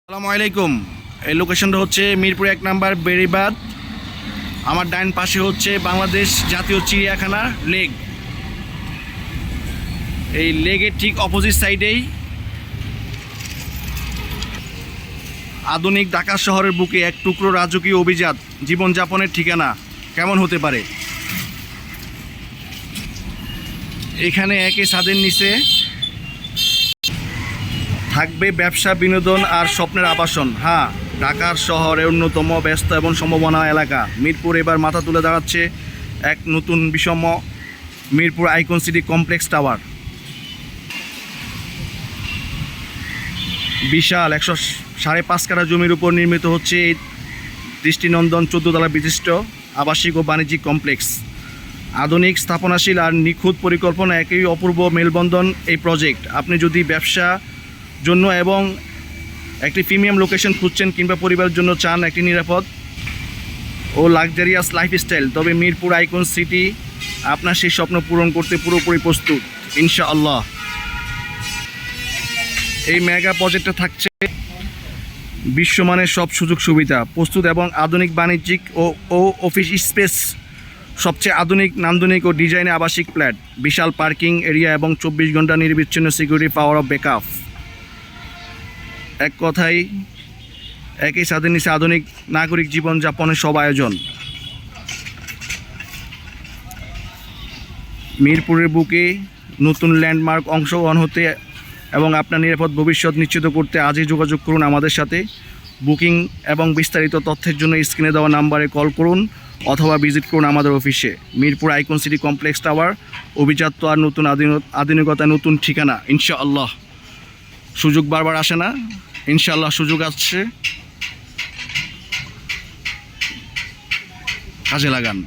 আসসালামু আলাইকুম। এই লোকেশনটা হচ্ছে মিরপুর 1 নাম্বার বেড়িবাঁধ। আমার ডাইন পাশে হচ্ছে বাংলাদেশ জাতীয় চিড়িয়াখানা লেক। এই লেকের ঠিক অপোজিট সাইডেই আধুনিক ঢাকা শহরের বুকে এক টুকরো রাজকীয় অভিজাত জীবনযাপনের ঠিকানা কেমন হতে পারে। এখানে একই ছাদের নিচে থাকবে ব্যবসা, বিনোদন আর স্বপ্নের আবাসন। হ্যাঁ, ঢাকার শহরের অন্যতম ব্যস্ত এবং সম্ভাবনা এলাকা মিরপুর এবার মাথা তুলে দাঁড়াচ্ছে এক নতুন বিষম্য Mirpur Icon City Complex Tower. বিশাল 105.5 কাঠা জমির উপর নির্মিত হচ্ছে এই দৃষ্টিনন্দন 14 তলা বিশিষ্ট আবাসিক ও বাণিজ্যিক কমপ্লেক্স। আধুনিক, স্থাপনাশীল আর নিখুঁত পরিকল্পনা, একই অপূর্ব মেলবন্ধন এই প্রজেক্ট। আপনি যদি ব্যবসা জন্য এবং একটি প্রিমিয়াম লোকেশন খুঁজছেন কিংবা পরিবারের জন্য চান একটি নিরাপদ ও লাক্সারিয়াস লাইফস্টাইল, তবে মিরপুর আইকন সিটি আপনার সেই স্বপ্ন পূরণ করতে পুরোপুরি প্রস্তুত ইনশাআল্লাহ। এই মেগা প্রজেক্টে থাকছে বিশ্বমানের সব সুযোগ সুবিধা, প্রস্তুত এবং আধুনিক বাণিজ্যিক ও অফিস স্পেস, সবচেয়ে আধুনিক, নান্দনিক ও ডিজাইনে আবাসিক ফ্ল্যাট, বিশাল পার্কিং এরিয়া এবং 24 ঘন্টা নির্বিচ্ছিন্ন সিকিউরিটি, পাওয়ার অফ ব্যাকআপ। এক কথায় একই ছাদের নিচে আধুনিক নাগরিক জীবনযাপনের সব আয়োজন। মিরপুরের বুকে নতুন ল্যান্ডমার্ক অংশগ্রহণ হতে এবং আপনার নিরাপদ ভবিষ্যৎ নিশ্চিত করতে আজই যোগাযোগ করুন আমাদের সাথে। বুকিং এবং বিস্তারিত তথ্যের জন্য স্ক্রিনে দেওয়া নাম্বারে কল করুন অথবা ভিজিট করুন আমাদের অফিসে। Mirpur Icon City Complex Tower, অভিজাত্য আর নতুন আধুনিকতা, নতুন ঠিকানা ইনশাআল্লাহ। সুযোগ বারবার আসে না, ইনশাআল্লাহ সুযোগ আসছে, কাজে লাগান।